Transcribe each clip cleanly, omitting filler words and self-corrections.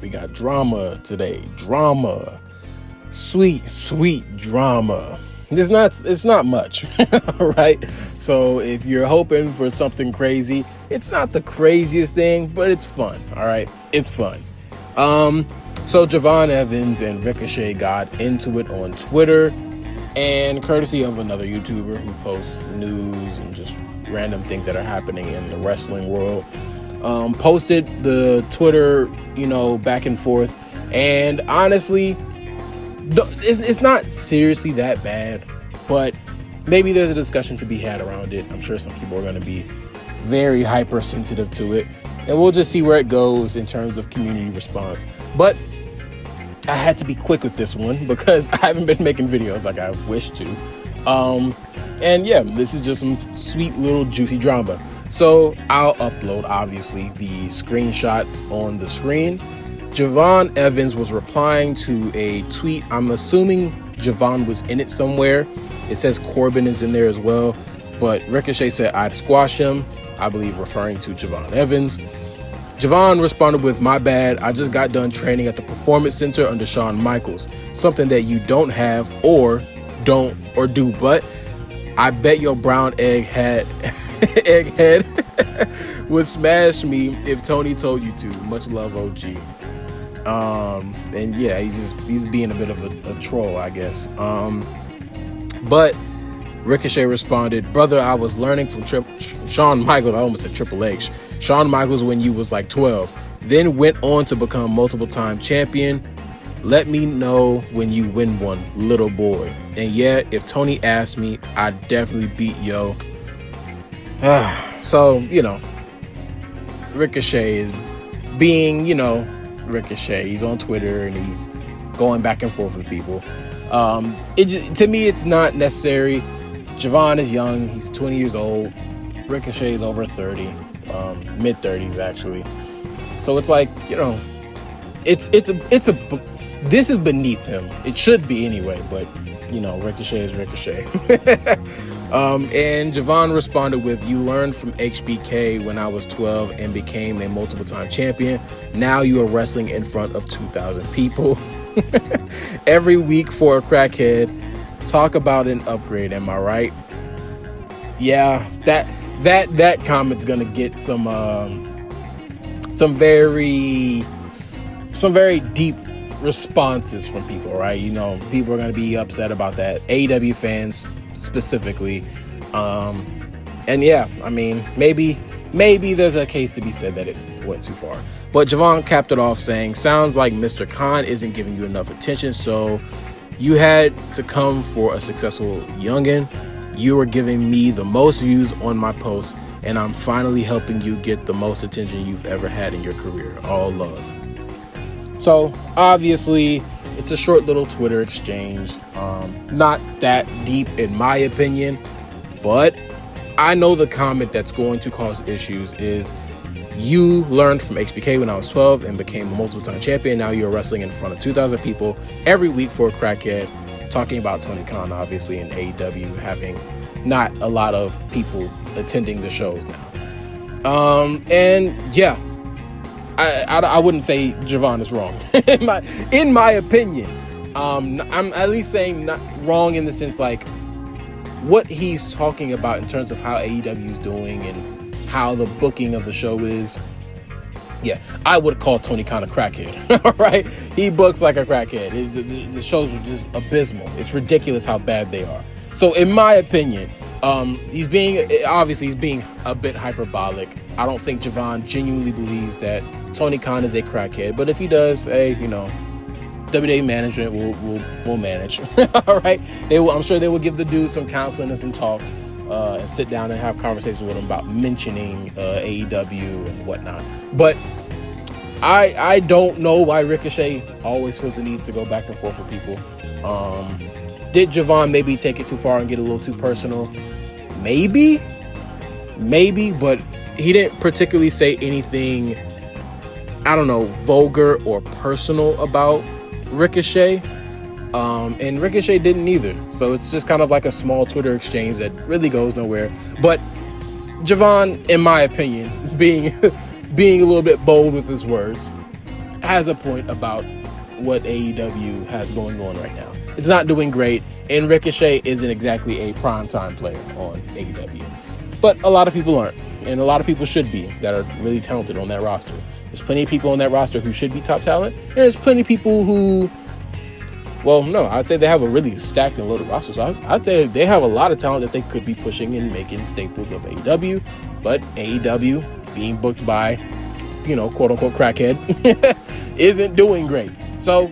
We got drama today. Drama. Sweet drama. It's not much, right? So if you're hoping for something crazy, it's not the craziest thing, but it's fun, all right? It's fun. So Javon Evans and Ricochet got into it on Twitter, and courtesy of another YouTuber who posts news and just random things that are happening in the wrestling world, posted the Twitter, back and forth. And honestly, it's not seriously that bad, but maybe there's a discussion to be had around it. I'm sure some people are going to be very hypersensitive to it, and we'll just see where it goes in terms of community response. But I had to be quick with this one because I haven't been making videos like I wish to. And yeah, this is just some sweet little juicy drama. So I'll upload, obviously, the screenshots on the screen. Javon Evans was replying to a tweet. I'm assuming Javon was in it somewhere. It says Corbin is in there as well. But Ricochet said, "I'd squash him," I believe referring to Javon Evans. Javon responded with, "My bad. I just got done training at the Performance Center under Shawn Michaels. Something that you don't have or don't or do. But I bet your brown egghead would smash me if Tony told you to. Much love, OG." And yeah, he's being a bit of a troll, I guess. But Ricochet responded, "Brother, I was learning from Shawn Michaels." I almost said Triple H. "Shawn Michaels when you was like 12. Then went on to become multiple-time champion. Let me know when you win one, little boy. And yeah, if Tony asked me, I'd definitely beat yo." So, Ricochet is being, Ricochet. He's on Twitter and he's going back and forth with people. To me, it's not necessary. Javon is young. He's 20 years old. Ricochet is over 30, mid-30s actually. So it's like, this is beneath him. It should be anyway, but Ricochet is Ricochet. And Javon responded with, "You learned from HBK when I was 12 and became a multiple-time champion. Now you are wrestling in front of 2,000 people every week for a crackhead. Talk about an upgrade, am I right?" Yeah, that comment's gonna get some very deep responses from people, right? People are gonna be upset about that. AEW fans specifically. And yeah, I mean, maybe there's a case to be said that it went too far. But Javon capped it off saying, "Sounds like Mr. Khan isn't giving you enough attention, so you had to come for a successful youngin. You are giving me the most views on my posts, and I'm finally helping you get the most attention you've ever had in your career. All love." So obviously it's a short little Twitter exchange, not that deep in my opinion, but I know the comment that's going to cause issues is, "You learned from HBK when I was 12 and became a multiple-time champion. Now you're wrestling in front of 2,000 people every week for a crackhead," talking about Tony Khan, obviously, in AEW having not a lot of people attending the shows now. And yeah, I wouldn't say Javon is wrong in my opinion. I'm at least saying not wrong in the sense like what he's talking about in terms of how AEW is doing and how the booking of the show is. Yeah, I would call Tony Khan a crackhead. All right, he books like a crackhead. The shows are just abysmal. It's ridiculous how bad they are. So in my opinion, he's being a bit hyperbolic. I don't think Javon genuinely believes that Tony Khan is a crackhead, but if he does, hey, WWE management will manage. All right, I'm sure they will give the dude some counseling and some talks, and sit down and have conversations with him about mentioning AEW and whatnot. But I don't know why Ricochet always feels the need to go back and forth with people. Did Javon maybe take it too far and get a little too personal? Maybe, but he didn't particularly say anything, I don't know, vulgar or personal about Ricochet. And Ricochet didn't either. So it's just kind of like a small Twitter exchange that really goes nowhere. But Javon, in my opinion, being a little bit bold with his words, has a point about what AEW has going on right now. It's not doing great, and Ricochet isn't exactly a primetime player on AEW. But a lot of people aren't, and a lot of people should be, that are really talented on that roster. There's plenty of people on that roster who should be top talent, and there's plenty of people who, well, no, I'd say they have a really stacked and loaded roster. So I'd say they have a lot of talent that they could be pushing and making staples of AEW, but AEW being booked by, quote unquote crackhead isn't doing great. So,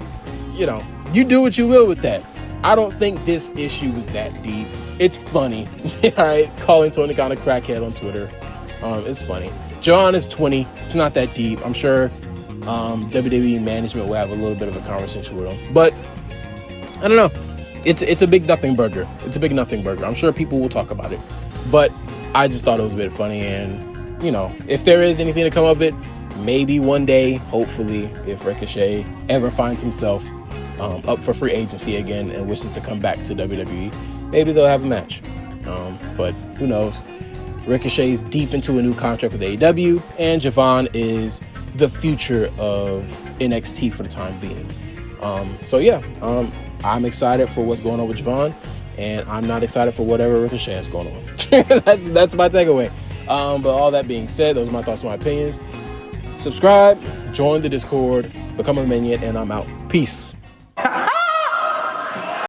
you do what you will with that. I don't think this issue is that deep. It's funny, all right? Calling Tony Khan a crackhead on Twitter. It's funny. John is 20. It's not that deep. I'm sure WWE management will have a little bit of a conversation with him. But, I don't know. It's a big nothing burger. It's a big nothing burger. I'm sure people will talk about it. But I just thought it was a bit funny. And, if there is anything to come of it, maybe one day, hopefully, if Ricochet ever finds himself up for free agency again and wishes to come back to WWE, maybe they'll have a match. But who knows? Ricochet's deep into a new contract with AEW, and Javon is the future of NXT for the time being. I'm excited for what's going on with Javon, and I'm not excited for whatever Ricochet has going on. That's my takeaway. But all that being said, those are my thoughts and my opinions. Subscribe, join the Discord, become a minion, and I'm out. Peace.